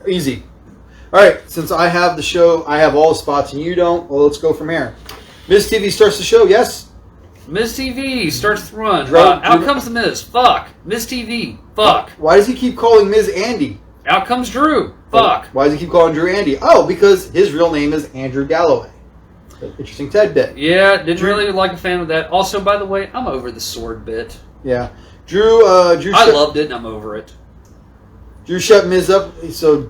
Easy. All right, since I have the show, I have all the spots and you don't, well, let's go from here. Miz TV starts the show, yes? Miz TV starts the run. Out comes the Miz. Fuck. Miz TV. Fuck. Why does he keep calling Miz Andy? Out comes Drew. Fuck. Why does he keep calling Drew Andy? Oh, because his real name is Andrew Galloway. Interesting Ted bit. Yeah, didn't really like a fan of that. Also, by the way, I'm over the sword bit. Yeah. Drew I loved it and I'm over it. Drew shut Miz up. So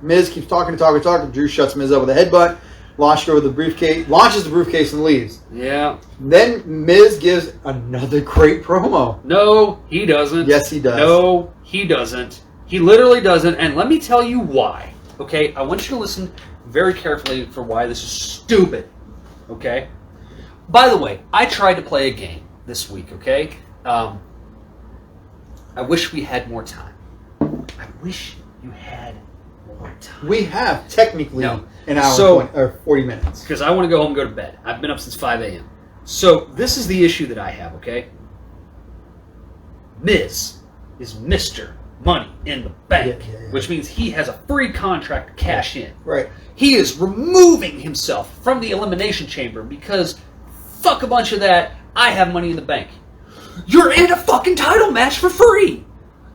Miz keeps talking. Drew shuts Miz up with a headbutt. Launches the briefcase and leaves. Yeah. Then Miz gives another great promo. No, he doesn't. Yes, he does. No, he doesn't. He literally doesn't. And let me tell you why. Okay? I want you to listen very carefully for why this is stupid. Okay? By the way, I tried to play a game this week, okay? I wish we had more time. I wish you had more time. We have technically an hour or 40 minutes. Because I want to go home and go to bed. I've been up since 5 a.m. So this is the issue that I have, okay? Miz is Mr. Money in the Bank, which means he has a free contract to cash in. Right. He is removing himself from the Elimination Chamber because fuck a bunch of that, I have Money in the Bank. You're in a fucking title match for free.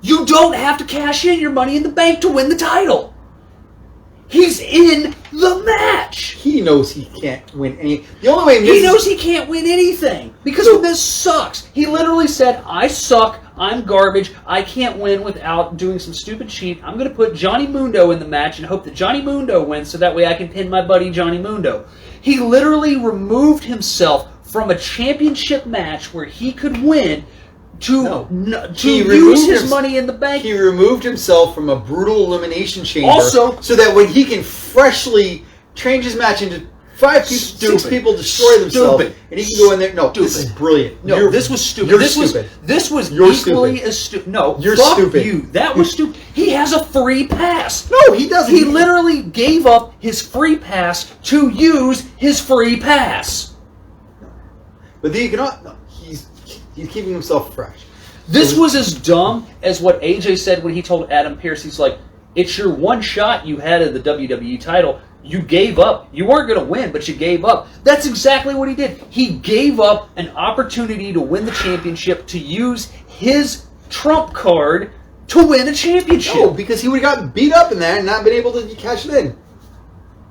You don't have to cash in your Money in the Bank to win the title. He's in the match. He knows he can't win any. The only way he knows he can't win anything because Miz sucks. He literally said, "I suck. I'm garbage. I can't win without doing some stupid cheat. I'm going to put Johnny Mundo in the match and hope that Johnny Mundo wins so that way I can pin my buddy Johnny Mundo." He literally removed himself from a championship match where he could win to use his Money in the Bank. He removed himself from a brutal elimination chamber also, so that when he can freshly change his match into 6 people destroy themselves, and he can go in there. No, this is brilliant. No, this was stupid. You're stupid. This was you're equally stupid. as stupid. No, you're fuck stupid. You. That was stupid. He has a free pass. No, he doesn't. He literally gave up his free pass to use his free pass. But he cannot. No, he's keeping himself fresh. This was as dumb as what AJ said when he told Adam Pearce. He's like, "It's your one shot you had at the WWE title. You gave up. You weren't going to win, but you gave up." That's exactly what he did. He gave up an opportunity to win the championship to use his trump card to win a championship. No, because he would have gotten beat up in that and not been able to cash it in.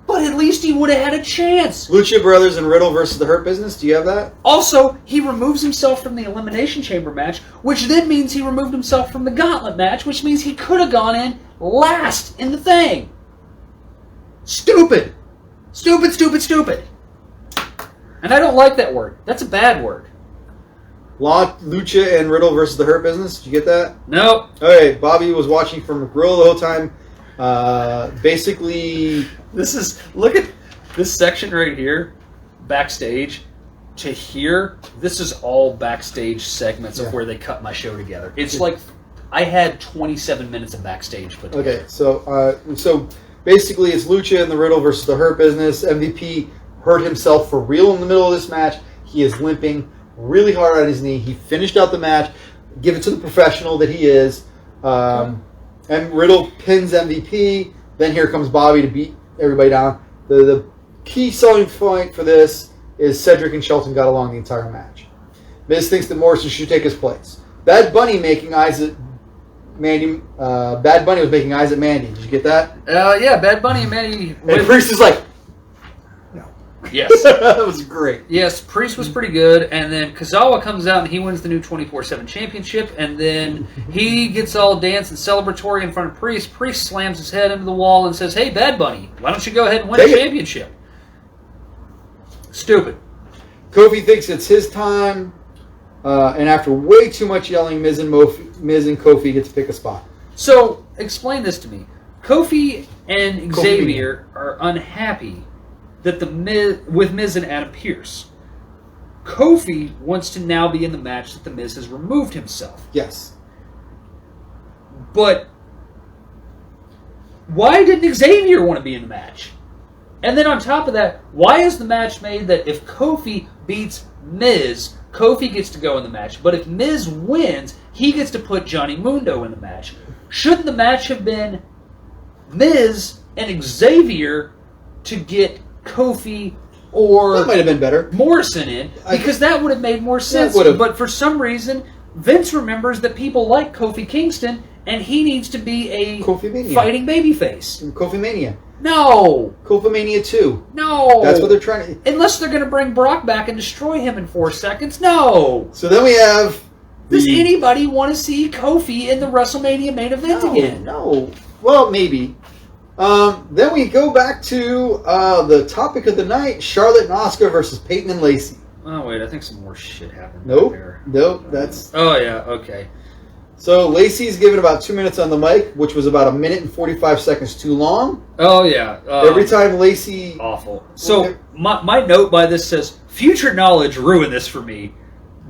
But at least he would have had a chance. Lucha Brothers and Riddle versus the Hurt Business. Do you have that? Also, he removes himself from the Elimination Chamber match, which then means he removed himself from the Gauntlet match, which means he could have gone in last in the thing. Stupid. Stupid, stupid, stupid. And I don't like that word. That's a bad word. Lucha and Riddle versus the Hurt Business. Did you get that? No. Okay, Bobby was watching from a grill the whole time. Basically... Look at this section right here, backstage, to here. This is all backstage segments of where they cut my show together. It's like I had 27 minutes of backstage put together. Okay, so basically it's Lucha and the Riddle versus the Hurt Business. MVP hurt himself for real in the middle of this match. He is limping really hard on his knee. He finished out the match. Give it to the professional that he is. And Riddle pins MVP. Then here comes Bobby to beat everybody down. The key selling point for this is Cedric and Shelton got along the entire match. Miz thinks that Morrison should take his place. Bad Bunny making eyes at Mandy. Bad Bunny was making eyes at Mandy. Did you get that? Yeah, Bad Bunny and Mandy. And Priest is like, no. Yes. That was great. Yes, Priest was pretty good, and then Kazawa comes out and he wins the new 24/7 championship, and then he gets all dance and celebratory in front of Priest. Priest slams his head into the wall and says, "Hey, Bad Bunny, why don't you go ahead and win the championship?" Stupid. Kofi thinks it's his time, and after way too much yelling, Miz and Kofi get to pick a spot. So, explain this to me. Kofi and Xavier are unhappy that with Miz and Adam Pearce. Kofi wants to now be in the match that the Miz has removed himself. Yes. But why didn't Xavier want to be in the match? And then on top of that, why is the match made that if Kofi beats Miz, Kofi gets to go in the match, but if Miz wins, he gets to put Johnny Mundo in the match? Shouldn't the match have been Miz and Xavier to get Kofi or That might have been better. Morrison in, because that would have made more sense. But for some reason, Vince remembers that people like Kofi Kingston, and he needs to be a fighting babyface. Kofi Mania. No. Kofi Mania 2. No. That's what they're trying to... Unless they're going to bring Brock back and destroy him in 4 seconds. No. So then we have... Does anybody want to see Kofi in the WrestleMania main event again? No. Well, maybe. Then we go back to the topic of the night, Charlotte and Asuka versus Peyton and Lacey. Oh, wait, I think some more shit happened there. Nope, that's... Oh, yeah, okay. So Lacey's given about 2 minutes on the mic, which was about 1 minute and 45 seconds too long. Oh, yeah. Every time Lacey... Awful. So, my note by this says, future knowledge ruined this for me,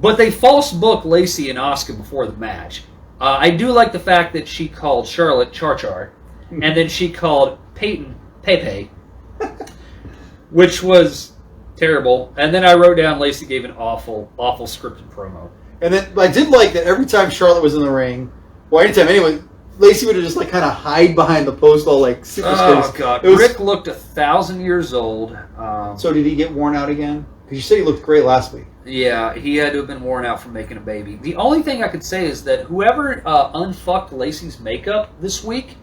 but they false booked Lacey and Asuka before the match. I do like the fact that she called Charlotte Char Char, and then she called Peyton Pepe, which was terrible. And then I wrote down Lacey gave an awful, awful scripted promo. And then I did like that every time Charlotte was in the ring, or anytime anyway, Lacey would have just like kind of hide behind the post all like super Oh god, Rick looked 1,000 years old. So did he get worn out again? Because you said he looked great last week. Yeah, he had to have been worn out from making a baby. The only thing I could say is that whoever unfucked Lacey's makeup this week,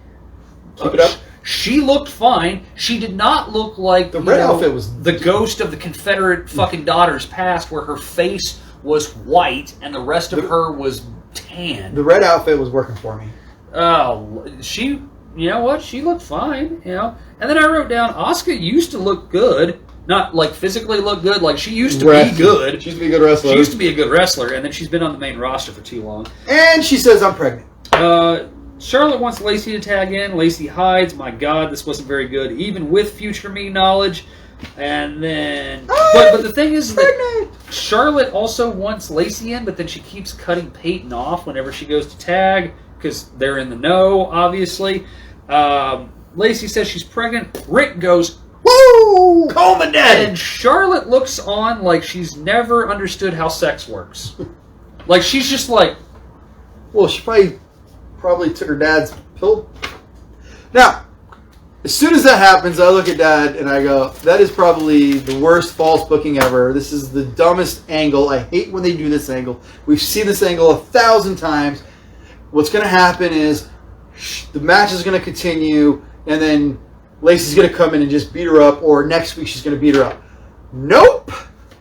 keep it up. She looked fine. She did not look like the red outfit was the ghost of the Confederate fucking daughter's past, where her face was white and the rest of her was tan. The red outfit was working for me. Oh, you know what? She looked fine, you know. And then I wrote down, Asuka used to look good. Not like physically look good, like she used to be good. She used to be a good wrestler. She used to be a good wrestler, and then she's been on the main roster for too long. And she says, I'm pregnant. Charlotte wants Lacey to tag in. Lacey hides. My God, this wasn't very good, even with future me knowledge. And then... But the thing is that Charlotte also wants Lacey in, but then she keeps cutting Peyton off whenever she goes to tag, because they're in the know, obviously. Lacey says she's pregnant. Rick goes... Woo! Call me daddy! And Charlotte looks on like she's never understood how sex works. Like, she's just like... Well, she probably took her dad's pill. Now, as soon as that happens, I look at Dad and I go, that is probably the worst false booking ever. This is the dumbest angle. I hate when they do this angle. We've seen this angle 1,000 times. What's going to happen is the match is going to continue, and then Lacey's going to come in and just beat her up, or next week she's going to beat her up. Nope!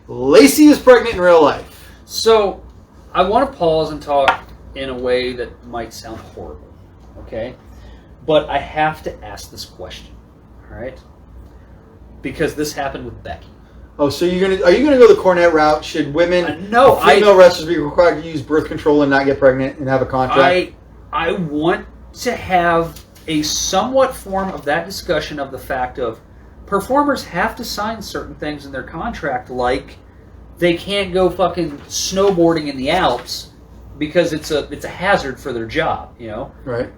Lacey is pregnant in real life. So, I want to pause and talk in a way that might sound horrible, okay? But I have to ask this question, all right? Because this happened with Becky. Oh, so are you gonna go the Cornette route? Should women, female wrestlers, be required to use birth control and not get pregnant and have a contract? I want to have a somewhat form of that discussion of the fact of performers have to sign certain things in their contract, like they can't go fucking snowboarding in the Alps because it's a hazard for their job, you know? Right.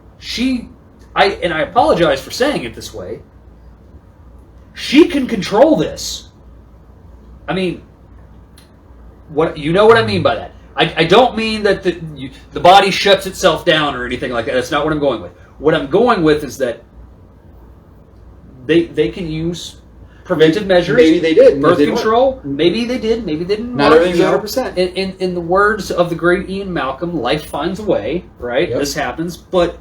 I apologize for saying it this way. She can control this. I mean, you know what I mean by that. I don't mean that the body shuts itself down or anything like that. That's not what I'm going with. What I'm going with is that they can use preventive measures. Maybe they did. Birth control. Maybe they did. Maybe they didn't. Not everything's 100%. In the words of the great Ian Malcolm, life finds a way, right? Yep. This happens. But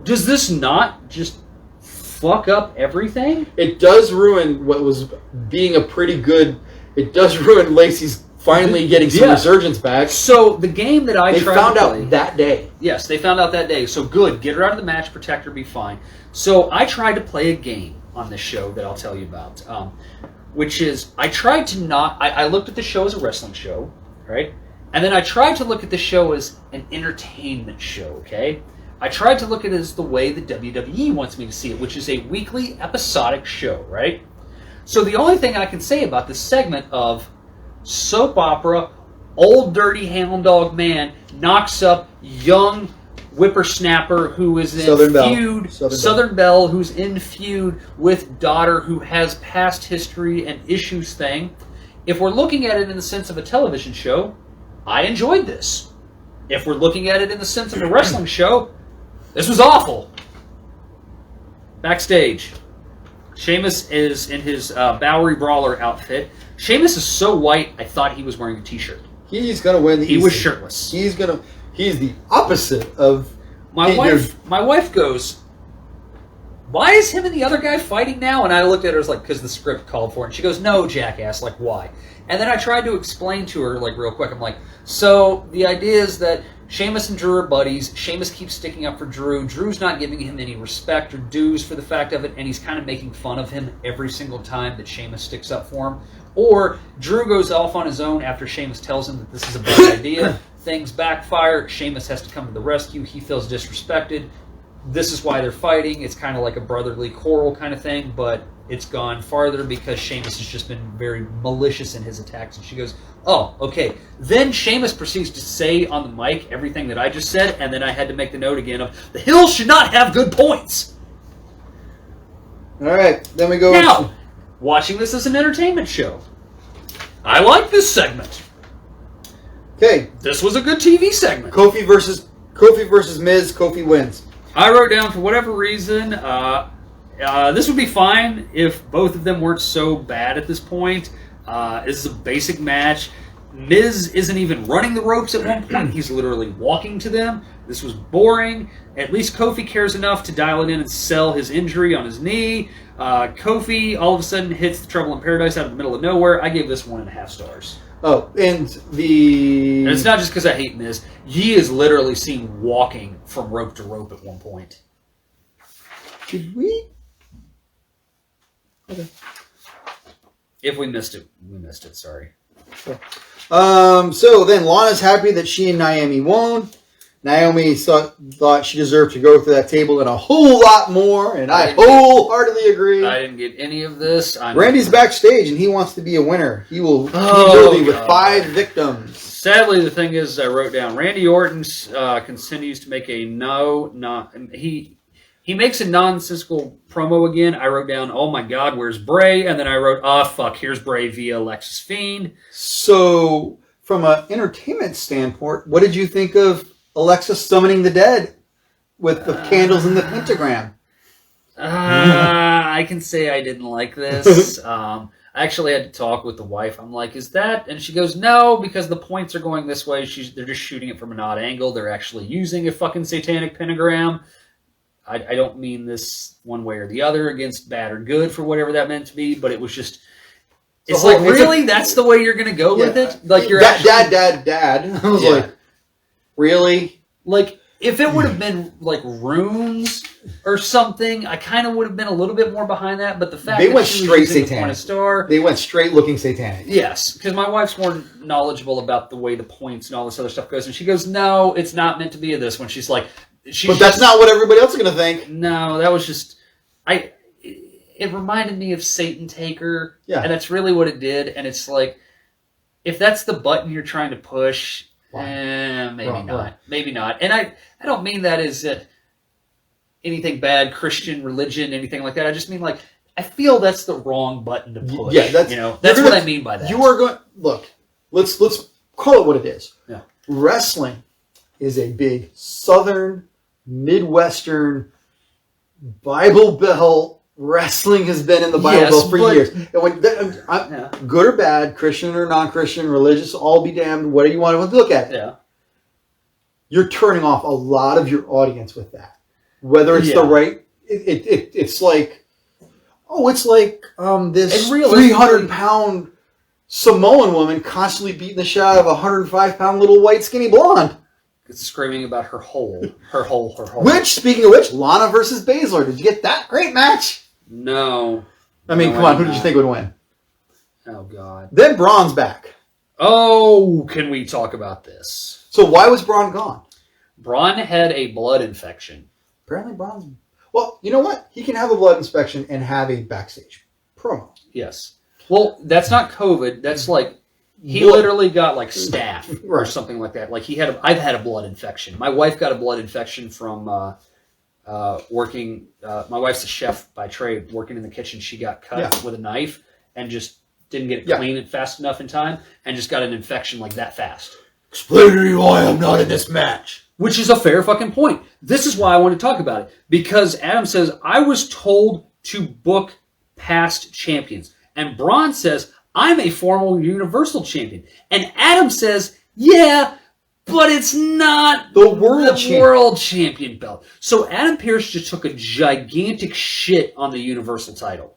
does this not just fuck up everything? It does ruin what was being a pretty good... It does ruin Lacey's finally getting some resurgence back. So the game that I tried to play... They found out that day. Yes, they found out that day. So good. Get her out of the match, protect her, be fine. So I tried to play a game on this show that I'll tell you about, which is I tried to not... I looked at the show as a wrestling show, right? And then I tried to look at the show as an entertainment show, okay? I tried to look at it as the way the WWE wants me to see it, which is a weekly episodic show, right? So the only thing I can say about this segment of soap opera, old dirty hound dog man knocks up young whippersnapper who is in feud, Southern Belle, who's in feud with daughter who has past history and issues thing. If we're looking at it in the sense of a television show, I enjoyed this. If we're looking at it in the sense of a wrestling show, this was awful. Backstage, Sheamus is in his Bowery Brawler outfit. Sheamus is so white, I thought he was wearing a t-shirt. He's gonna win. He was shirtless. He's the opposite of my wife goes, why is him and the other guy fighting now? And I looked at her, I was like, because the script called for it. And she goes, no, jackass, like, why? And then I tried to explain to her, like, real quick. I'm like, so the idea is that Sheamus and Drew are buddies. Sheamus keeps sticking up for Drew. Drew's not giving him any respect or dues for the fact of it, and he's kind of making fun of him every single time that Sheamus sticks up for him. Or Drew goes off on his own after Sheamus tells him that this is a bad idea. Things backfire. Sheamus has to come to the rescue. He feels disrespected. This is why they're fighting. It's kind of like a brotherly quarrel kind of thing, but it's gone farther because Sheamus has just been very malicious in his attacks. And she goes, oh, okay. Then Sheamus proceeds to say on the mic everything that I just said, and then I had to make the note again of, the Hills should not have good points. All right, then we go... Now, watching this as an entertainment show, I like this segment. Okay. This was a good TV segment. Kofi versus Miz. Kofi wins. I wrote down, for whatever reason, this would be fine if both of them weren't so bad at this point. This is a basic match. Miz isn't even running the ropes at one point. He's literally walking to them. This was boring. At least Kofi cares enough to dial it in and sell his injury on his knee. Kofi all of a sudden hits the Trouble in Paradise out of the middle of nowhere. I gave this 1.5 stars. Oh, and it's not just because I hate Miz. He is literally seen walking from rope to rope at one point. Did we? Okay. If we missed it, we missed it. Sorry. Sure. So then Lana's happy that she and Naomi won. Naomi thought she deserved to go through that table and a whole lot more, and I wholeheartedly agree. I didn't get any of this. Randy's backstage, and he wants to be a winner. He will be with 5 victims. Sadly, the thing is, I wrote down Randy Orton continues to make a he makes a nonsensical promo again. I wrote down, oh my God, where's Bray? And then I wrote, fuck, here's Bray via Alexis Fiend. So, from an entertainment standpoint, what did you think of Alexis summoning the dead with the candles and the pentagram? I can say I didn't like this. I actually had to talk with the wife. I'm like, is that? And she goes, no, because the points are going this way. They're just shooting it from an odd angle. They're actually using a fucking satanic pentagram. I don't mean this one way or the other against bad or good for whatever that meant to be, but it was just... It's like, really? That's the way you're going to go with it? Like, you're Dad. I was like, really? Like, if it would have been, like, runes or something, I kind of would have been a little bit more behind that, but the fact they that went she straight was using satanic. The star, they went straight looking satanic. Yes, because my wife's more knowledgeable about the way the points and all this other stuff goes, and she goes, no, it's not meant to be this one. She's like... But that's not what everybody else is going to think. No, that was just... It reminded me of Satan Taker, and that's really what it did, and it's like, if that's the button you're trying to push, maybe not. Maybe not. And I don't mean that as anything bad, Christian religion, anything like that. I just mean, like, I feel that's the wrong button to push. Yeah, that's what I mean by that. You are going... Look, let's call it what it is. Yeah. Wrestling is a big Southern... Midwestern Bible Belt wrestling has been in the Bible Belt for years. And good or bad, Christian or non-Christian, religious, all be damned, whatever you want to look at. Yeah. You're turning off a lot of your audience with that. Whether it's the right... It's like... Oh, it's like this 300-pound Samoan woman constantly beating the shit out of a 105-pound little white skinny blonde. Screaming about her hole. Which, speaking of which, Lana versus Baszler. Did you get that great match? No. I mean, come on. Who did you think would win? Oh, God. Then Braun's back. Oh, can we talk about this? So why was Braun gone? Braun had a blood infection. Apparently Braun's... Well, you know what? He can have a blood inspection and have a backstage promo. Yes. Well, that's not COVID. That's like... He literally got like staph or something like that. Like I've had a blood infection. My wife got a blood infection from working. My wife's a chef by trade. Working in the kitchen, she got cut with a knife and just didn't get it clean and fast enough in time, and just got an infection like that fast. explain to me why I'm not in this match. Which is a fair fucking point. This is why I want to talk about it. Because Adam says, I was told to book past champions. And Braun says, I'm a former Universal Champion. And Adam says, yeah, but it's not the world champion belt. So Adam Pearce just took a gigantic shit on the Universal title.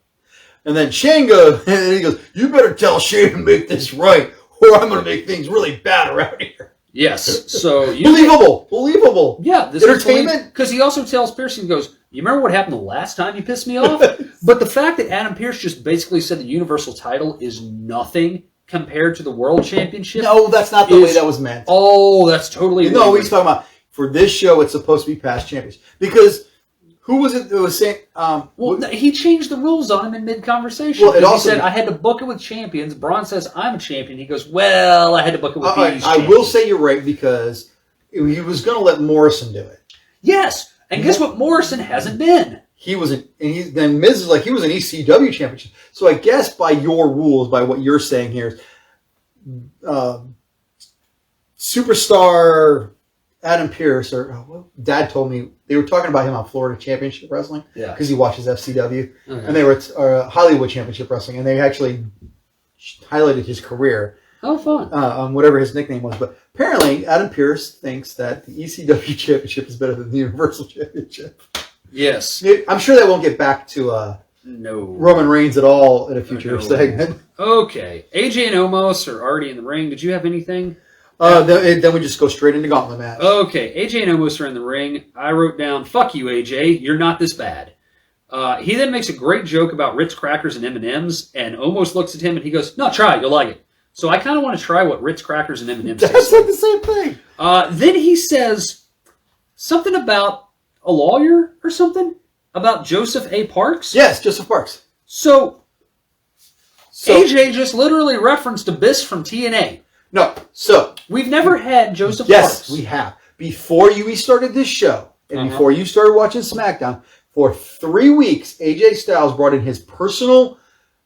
And then Shane goes, and he goes, you better tell Shane to make this right, or I'm going to make things really bad around here. Yes, so... Believable. Yeah. This entertainment. Because he also tells Pearce, he goes, you remember what happened the last time you pissed me off? But the fact that Adam Pearce just basically said the Universal title is nothing compared to the World Championship... No, that's not the way that was meant. Oh, that's totally... No, he's talking about, for this show, it's supposed to be past champions. Because... Who was it that was saying... he changed the rules on him in mid-conversation. Well, he said, I had to book it with champions. Braun says, I'm a champion. He goes, well, I had to book it with these I will say you're right, because he was going to let Morrison do it. Yes. And guess what? Morrison hasn't been. Then Miz is like, he was an ECW championship. So I guess by your rules, by what you're saying here, superstar... Adam Pearce, Dad told me they were talking about him on Florida Championship Wrestling because he watches FCW, and they were Hollywood Championship Wrestling, and they actually highlighted his career. Oh, fun! On whatever his nickname was, but apparently Adam Pearce thinks that the ECW Championship is better than the Universal Championship. Yes, I'm sure that won't get back to Roman Reigns at all in a future segment. Okay, AJ and Omos are already in the ring. Did you have anything? Then we just go straight into Gauntlet match. Okay, AJ and Omos are in the ring. I wrote down, fuck you, AJ. You're not this bad. He then makes a great joke about Ritz crackers and M&Ms, and Omos looks at him and he goes, no, try it. You'll like it. So I kind of want to try what Ritz crackers and M&Ms taste That's like the same thing. Then he says something about a lawyer or something about Joseph A. Parks. Yes, Joseph Parks. So AJ just literally referenced Abyss from TNA. No, so... We've never had Joseph Parks. Yes, we have. Before we started this show, and before you started watching SmackDown, for 3 weeks, AJ Styles brought in his personal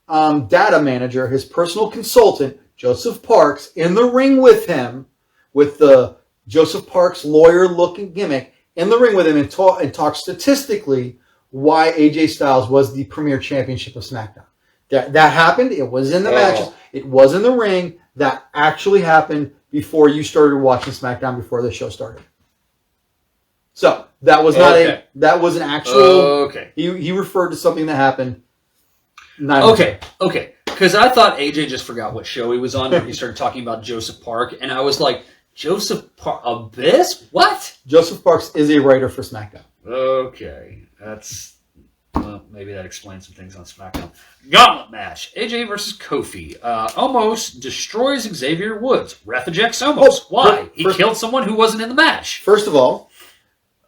data manager, his personal consultant, Joseph Parks, in the ring with him, with the Joseph Parks lawyer-looking gimmick, in the ring with him, and talk statistically why AJ Styles was the premier championship of SmackDown. That happened. It was in the matches. It was in the ring. That actually happened before you started watching SmackDown, before the show started. So that was not that was an actual. He referred to something that happened. Okay. Because I thought AJ just forgot what show he was on when he started talking about Joseph Park, and I was like, Joseph Park, Abyss? What? Joseph Parks is a writer for SmackDown. Okay, that's. Well, maybe that explains some things on SmackDown. Gauntlet match. AJ versus Kofi. Omos destroys Xavier Woods. Ref ejects Omos. Why? He killed someone who wasn't in the match. First of all,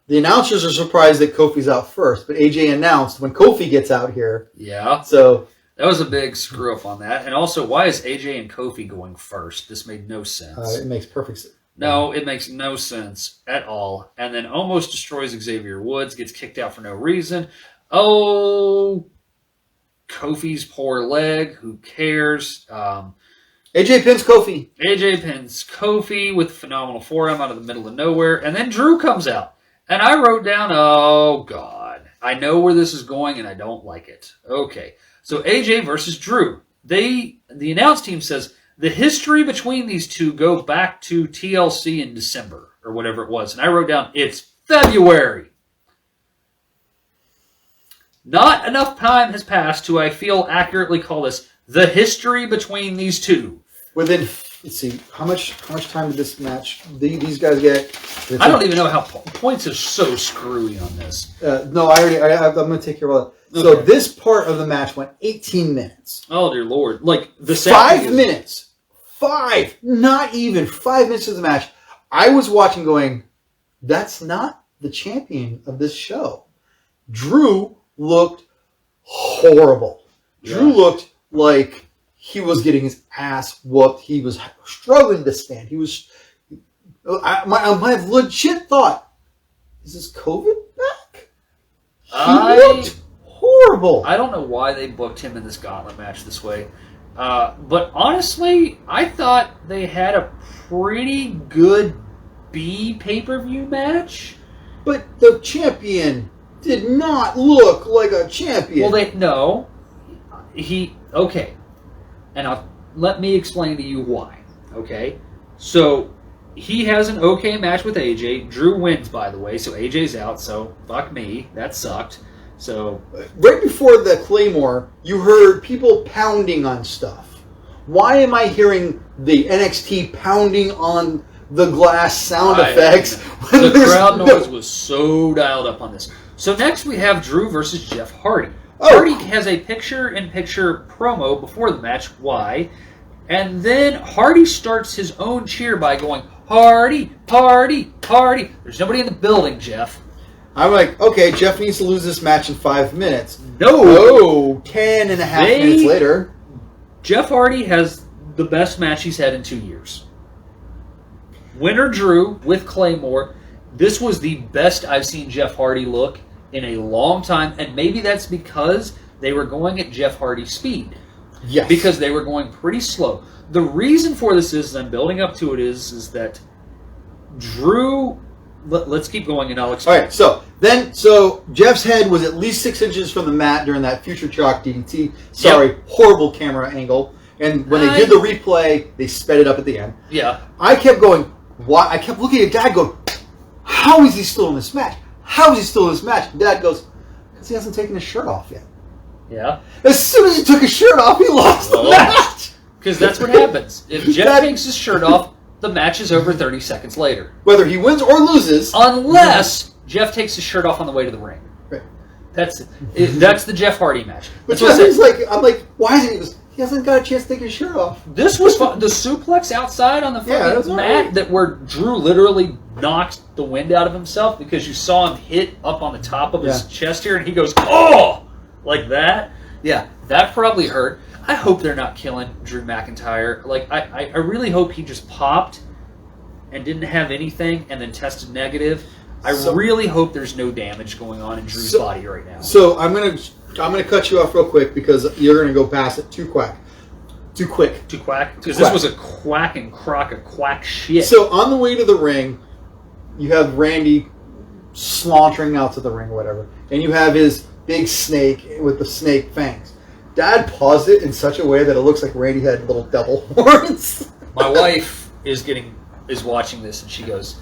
the announcers are surprised that Kofi's out first, but AJ announced when Kofi gets out here. Yeah. So that was a big screw up on that. And also, why is AJ and Kofi going first? This made no sense. It makes perfect sense. No, it makes no sense at all. And then Omos destroys Xavier Woods, gets kicked out for no reason. Oh, Kofi's poor leg. Who cares? AJ pins Kofi. AJ pins Kofi with a phenomenal forearm out of the middle of nowhere. And then Drew comes out. And I wrote down, oh, God. I know where this is going, and I don't like it. Okay. So AJ versus Drew. The announce team says the history between these two go back to TLC in December, or whatever it was. And I wrote down, it's February. Not enough time has passed to, I feel, accurately call this the history between these two. Let's see, how much time did this match, these guys get? I don't even know how points are so screwy on this. No, I'm going to take care of that. Okay. So this part of the match went 18 minutes. Oh, dear Lord. Like, the 5 minutes. Not even 5 minutes of the match. I was watching going, that's not the champion of this show. Drew looked horrible. Yeah. Drew looked like he was getting his ass whooped. He was struggling to stand. My legit thought, is this COVID back? He looked horrible. I don't know why they booked him in this gauntlet match this way. But honestly, I thought they had a pretty good B pay-per-view match. But the champion did not look like a champion. Well, okay. And let me explain to you why. Okay? So, he has an okay match with AJ. Drew wins, by the way, so AJ's out, so fuck me. That sucked. So, right before the Claymore, you heard people pounding on stuff. Why am I hearing the NXT pounding on the glass sound effects? The crowd noise was so dialed up on this. So next we have Drew versus Jeff Hardy. Hardy has a picture-in-picture promo before the match. Why? And then Hardy starts his own cheer by going, Hardy, Hardy, Hardy. There's nobody in the building, Jeff. I'm like, okay, Jeff needs to lose this match in 5 minutes. No. 10 and a half minutes later. Jeff Hardy has the best match he's had in 2 years. Winner Drew with Claymore. This was the best I've seen Jeff Hardy look in a long time, and maybe that's because they were going at Jeff Hardy's speed. Yes. Because they were going pretty slow. The reason for this is, I'm building up to it, is that Drew... Let's keep going and I'll explain. All right, so Jeff's head was at least 6 inches from the mat during that Future Chalk DDT. Sorry, horrible camera angle. And when they did the replay, they sped it up at the end. Yeah. I kept going, why? I kept looking at Dad going, how is he still in this match? How is he still in this match? And Dad goes, because he hasn't taken his shirt off yet. Yeah. As soon as he took his shirt off, he lost the match. Because that's what happens. If Jeff takes his shirt off, the match is over 30 seconds later. Whether he wins or loses. Unless Jeff takes his shirt off on the way to the ring. Right. That's the Jeff Hardy match. But Jeff's like, I'm like, why is he? He goes, he hasn't got a chance to take his shirt off. This was fun. The suplex outside on the fucking mat that where Drew literally knocked the wind out of himself because you saw him hit up on the top of his chest here and he goes, oh! Like that. Yeah, that probably hurt. I hope they're not killing Drew McIntyre. Like, I really hope he just popped and didn't have anything and then tested negative. I really hope there's no damage going on in Drew's body right now. So I'm gonna cut you off real quick because you're gonna go past it too quick. Because this was a quack and crock of quack shit. So on the way to the ring, you have Randy sauntering out to the ring or whatever, and you have his big snake with the snake fangs. Dad paused it in such a way that it looks like Randy had little devil horns. My wife is watching this and she goes,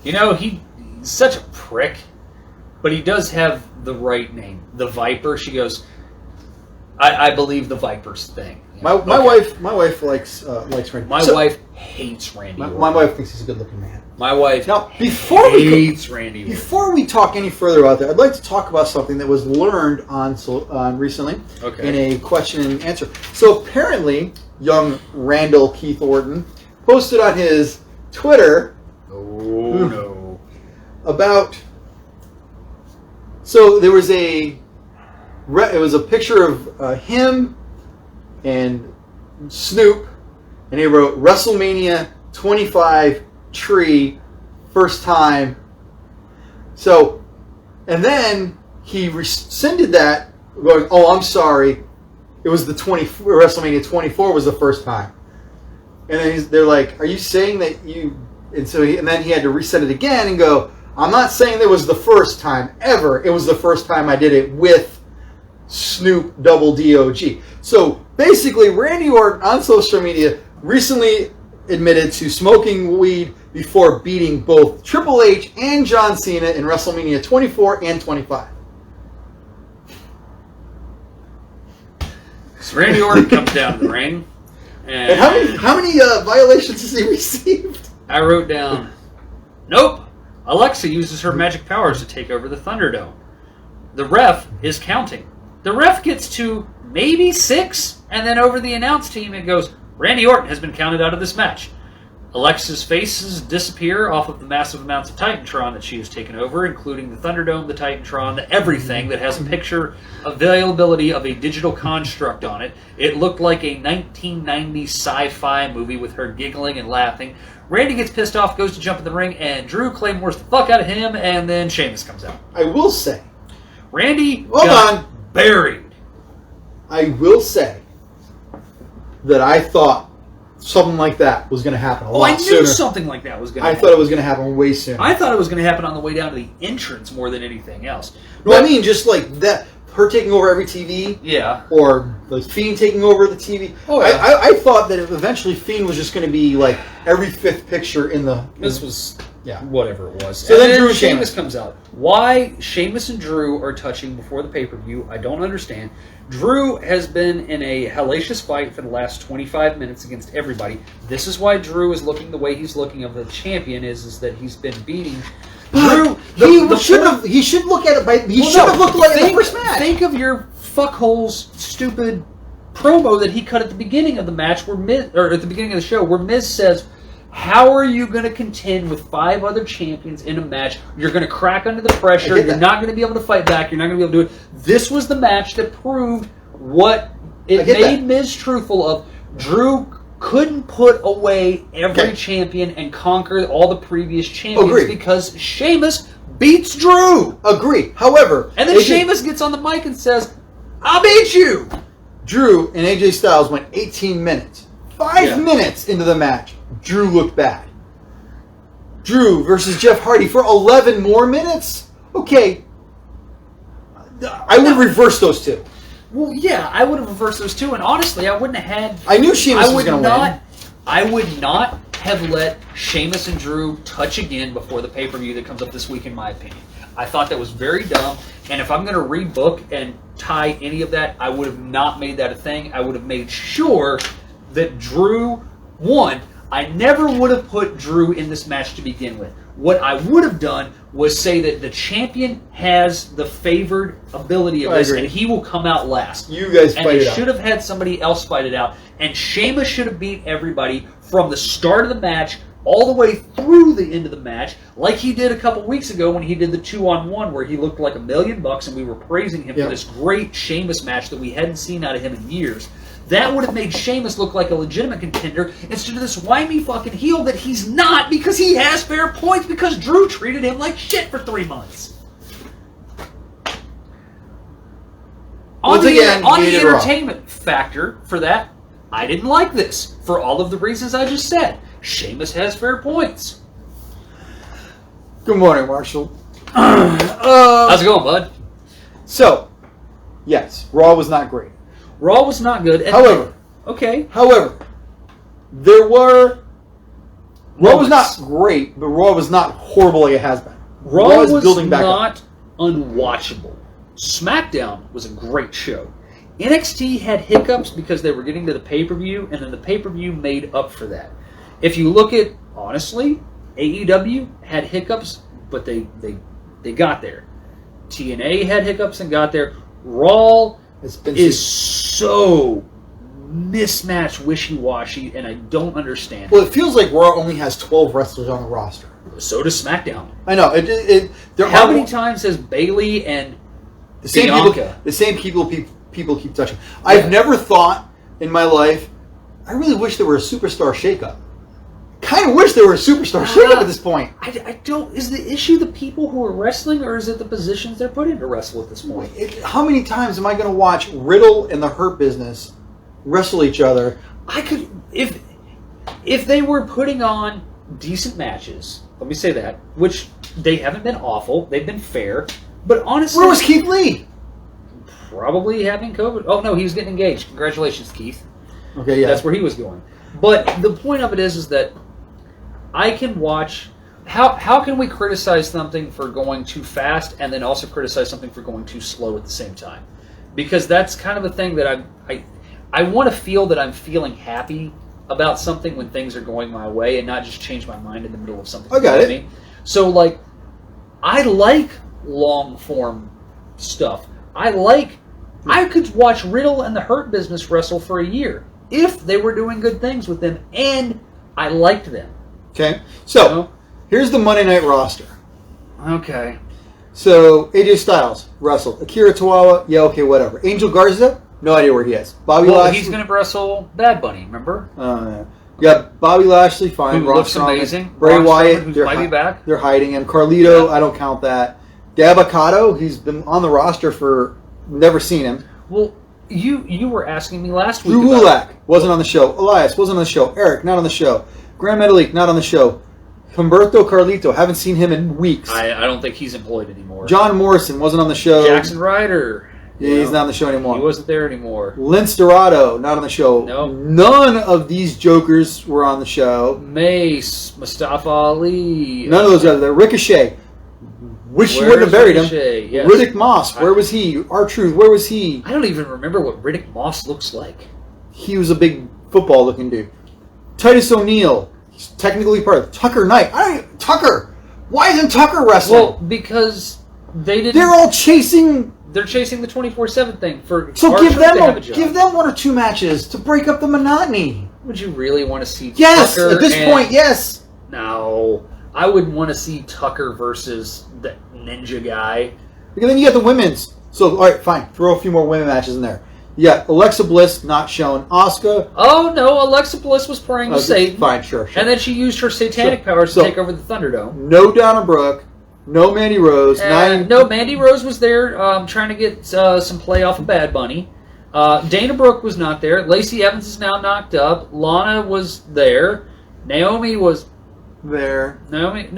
you know, he's such a prick, but he does have the right name, the Viper. She goes, I believe the Viper's thing. My wife likes Randy. My wife hates Randy. My wife thinks he's a good-looking man. My wife hates Randy. Before we talk any further about that, I'd like to talk about something that was learned on recently in a question and answer. So apparently, young Randall Keith Orton posted on his Twitter about. So there was it was a picture of him and Snoop, and he wrote WrestleMania 25 tree first time. So, and then he rescinded that, going, "Oh, I'm sorry. It was the WrestleMania 24 was the first time." And then they're like, "Are you saying that you?" And so and then he had to resend it again and go, "I'm not saying that was the first time ever. It was the first time I did it with Snoop Double DOG." So basically, Randy Orton on social media recently admitted to smoking weed before beating both Triple H and John Cena in WrestleMania 24 and 25. So Randy Orton comes down to the ring. And how many violations has he received? I wrote down, nope. Alexa uses her magic powers to take over the Thunderdome. The ref is counting. The ref gets to maybe 6, and then over the announce team it goes, Randy Orton has been counted out of this match. Alexa's faces disappear off of the massive amounts of Titantron that she has taken over, including the Thunderdome, the Titantron, everything that has a picture availability of a digital construct on it. It looked like a 1990s sci-fi movie with her giggling and laughing. Randy gets pissed off, goes to jump in the ring, and Drew claymores the fuck out of him, and then Sheamus comes out. I will say, Randy got buried. I will say, that I thought something like that was going to happen a lot sooner. I knew something like that was going to happen. I thought it was going to happen way sooner. I thought it was going to happen on the way down to the entrance more than anything else. No, I mean just like that, her taking over every TV. Yeah. Or the Fiend taking over the TV. Oh, yeah. I thought that eventually Fiend was just going to be like every fifth picture in the... This was... Yeah. Whatever it was. So then Drew and Sheamus comes out. Why Sheamus and Drew are touching before the pay-per-view, I don't understand. Drew has been in a hellacious fight for the last 25 minutes against everybody. This is why Drew is looking the way he's looking of the champion is that he's been beating Drew. He should look at it he should have looked like it in the first match. Think of your fuckhole's stupid promo that he cut at the beginning of the match or at the beginning of the show where Miz says, how are you going to contend with 5 other champions in a match? You're going to crack under the pressure. You're not going to be able to fight back. You're not going to be able to do it. This was the match that proved what it made Miz truthful of. Drew couldn't put away every champion and conquer all the previous champions because Sheamus beats Drew. Agree. However... And then Sheamus gets on the mic and says, I'll beat you. Drew and AJ Styles went 18 minutes. 5 minutes into the match. Drew looked bad. Drew versus Jeff Hardy for 11 more minutes? Okay. I would reverse those two. Well, yeah, I would have reversed those two, and honestly, I wouldn't have had... I knew Sheamus was going to win. I would not have let Sheamus and Drew touch again before the pay-per-view that comes up this week, in my opinion. I thought that was very dumb, and if I'm going to rebook and tie any of that, I would have not made that a thing. I would have made sure that Drew won. I never would have put Drew in this match to begin with. What I would have done was say that the champion has the favored ability of this, and he will come out last. You guys fight it out. And they should have had somebody else fight it out. And Sheamus should have beat everybody from the start of the match all the way through the end of the match, like he did a couple weeks ago when he did the 2-on-1, where he looked like $1 million, and we were praising him for this great Sheamus match that we hadn't seen out of him in years. That would have made Sheamus look like a legitimate contender instead of this whiny fucking heel that he's not because he has fair points because Drew treated him like shit for 3 months. On the entertainment factor for that, I didn't like this for all of the reasons I just said. Sheamus has fair points. Good morning, Marshall. How's it going, bud? So, yes, Raw was not great. Raw was not good. However, there were... Raw was not great, but Raw was not horrible like it has been. Raw was building back not up. Unwatchable. SmackDown was a great show. NXT had hiccups because they were getting to the pay-per-view, and then the pay-per-view made up for that. If you look at, honestly, AEW had hiccups, but they got there. TNA had hiccups and got there. Raw is so mismatched, wishy-washy, and I don't understand. Well, it feels like Raw only has 12 wrestlers on the roster. So does SmackDown. I know. How many times has Bayley and the same people keep touching? I've never thought in my life, I really wish there were a superstar shakeup. Kind of wish there were a superstar shakeup at this point. I don't. Is the issue the people who are wrestling, or is it the positions they're put in to wrestle at this point? How many times am I going to watch Riddle and the Hurt Business wrestle each other? I could, if they were putting on decent matches. Let me say that, which they haven't been awful. They've been fair, but honestly, where was Keith Lee? Probably having COVID. Oh no, he was getting engaged. Congratulations, Keith. Okay, yeah, that's where he was going. But the point of it is that I can watch. How can we criticize something for going too fast and then also criticize something for going too slow at the same time? Because that's kind of a thing that I want to feel that I'm feeling happy about something when things are going my way and not just change my mind in the middle of something. I got it. So like, I like long form stuff. I could watch Riddle and the Hurt Business wrestle for a year if they were doing good things with them and I liked them. Okay, so here's the Monday Night roster. Okay. So AJ Styles wrestled. Akira Tozawa, yeah, okay, whatever. Angel Garza, no idea where he is. Bobby Lashley. He's going to wrestle Bad Bunny, remember? Yeah. Yeah, Bobby Lashley, fine. Who looks amazing. Bray Wyatt, who might be back. They're hiding him. Carlito, I don't count that. Dabakato, he's been on the roster for, never seen him. Well, You were asking me last week. Drew Gulak wasn't on the show. Elias wasn't on the show. Eric not on the show. Graham Metalik not on the show. Humberto Carlito, haven't seen him in weeks. I don't think he's employed anymore. John Morrison wasn't on the show. Jackson Ryder. Yeah, he's not on the show anymore. He wasn't there anymore. Lince Dorado, not on the show. Nope. None of these jokers were on the show. Mace, Mustafa Ali. None of those guys. Ricochet. Wish you wouldn't have buried him. Yes. Riddick Moss, where was he? R-Truth, where was he? I don't even remember what Riddick Moss looks like. He was a big football-looking dude. Titus O'Neil. He's technically part of Tucker Knight. Tucker! Why isn't Tucker wrestling? Well, because they didn't... They're all chasing... They're chasing the 24/7 thing for. So give them one or two matches to break up the monotony. Would you really want to see? Yes, Tucker at this point, yes. No, I would want to see Tucker versus the Ninja guy. Because then you got the women's. So all right, fine. Throw a few more women matches in there. You got Alexa Bliss not shown. Asuka. Oh no, Alexa Bliss was praying to Satan. Fine, sure. And then she used her satanic powers to take over the Thunderdome. No Donna Brooke. No Mandy Rose. No, Mandy Rose was there trying to get some play off of Bad Bunny. Dana Brooke was not there. Lacey Evans is now knocked up. Lana was there. Naomi was there. Naomi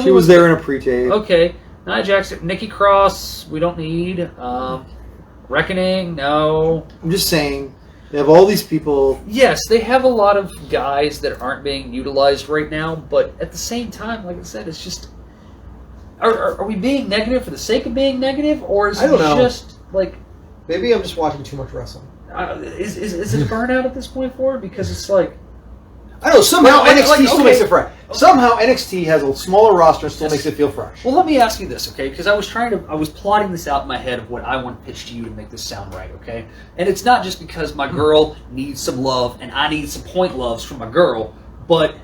She was there in a pre-tape. Okay. Nia Jackson, Nikki Cross, we don't need. Reckoning, no. I'm just saying, they have all these people. Yes, they have a lot of guys that aren't being utilized right now, but at the same time, like I said, it's just... Are we being negative for the sake of being negative, or is it just like... Maybe I'm just watching too much wrestling. Is it a burnout at this point for it? Because it's like... I don't know, somehow NXT still makes it fresh. Somehow NXT has a smaller roster and still makes it feel fresh. Well, let me ask you this, okay? Because I was plotting this out in my head of what I want to pitch to you to make this sound right, okay? And it's not just because my girl needs some love and I need some point loves from my girl, but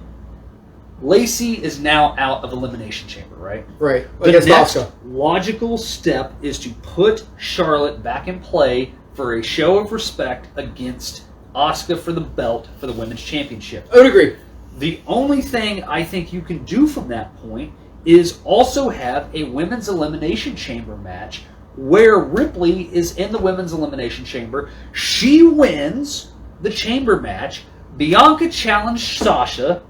Lacey is now out of Elimination Chamber, right? Right. The next logical step is to put Charlotte back in play for a show of respect against Asuka for the belt for the Women's Championship. I would agree. The only thing I think you can do from that point is also have a Women's Elimination Chamber match where Ripley is in the Women's Elimination Chamber. She wins the Chamber match. Bianca challenged Sasha.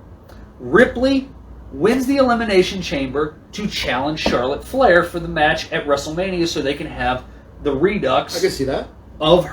Ripley wins the Elimination Chamber to challenge Charlotte Flair for the match at WrestleMania so they can have the redux. I can see that. Of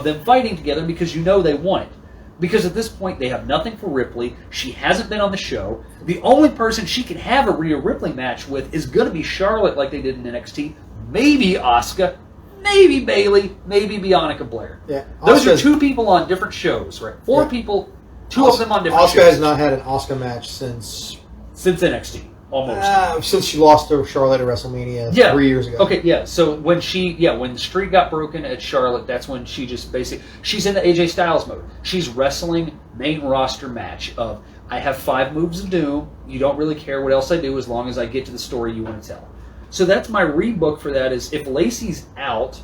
them fighting together because you know they want it. Because at this point they have nothing for Ripley. She hasn't been on the show. The only person she can have a Rhea Ripley match with is going to be Charlotte like they did in NXT. Maybe Asuka. Maybe Bayley. Maybe Bianca Belair. Yeah, those are two people on different shows, right? Four people, two of them on different shows. Asuka has not had an Asuka match since NXT. Almost. Since she lost to Charlotte at WrestleMania 3 years ago. Okay, yeah. So when the streak got broken at Charlotte, that's when she just basically... She's in the AJ Styles mode. She's wrestling main roster match of, I have 5 moves of doom. You don't really care what else I do as long as I get to the story you want to tell. So that's my rebook for that is if Lacey's out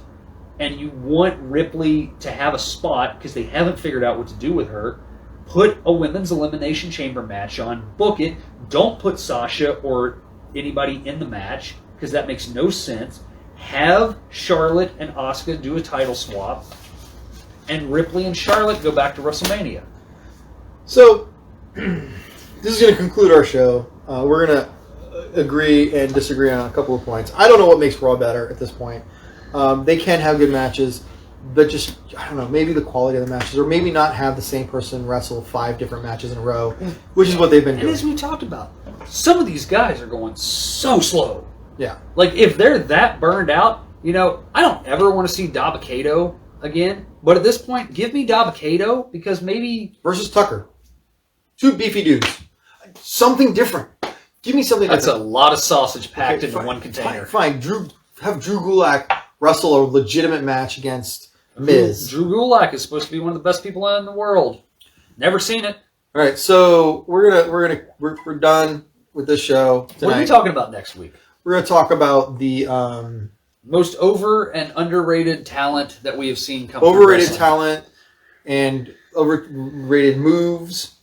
and you want Ripley to have a spot because they haven't figured out what to do with her, put a Women's Elimination Chamber match on, book it. Don't put Sasha or anybody in the match because that makes no sense. Have Charlotte and Asuka do a title swap, and Ripley and Charlotte go back to WrestleMania. So, this is going to conclude our show. We're going to agree and disagree on a couple of points. I don't know what makes Raw better at this point. They can have good matches. But just, I don't know, maybe the quality of the matches, or maybe not have the same person wrestle 5 different matches in a row, which is what they've been doing. And as we talked about, some of these guys are going so slow. Yeah. Like, if they're that burned out, I don't ever want to see Dabba-Kato again. But at this point, give me Dabba-Kato, because maybe... Versus Tucker. 2 beefy dudes. Something different. Give me something different. That's a lot of sausage packed into one container. Fine. Have Drew Gulak wrestle a legitimate match against... Miz. Drew Gulak is supposed to be one of the best people in the world. Never seen it. All right, so we're done with this show tonight. What are we talking about next week? We're gonna talk about the most over and underrated talent that we have seen come. Overrated talent and overrated moves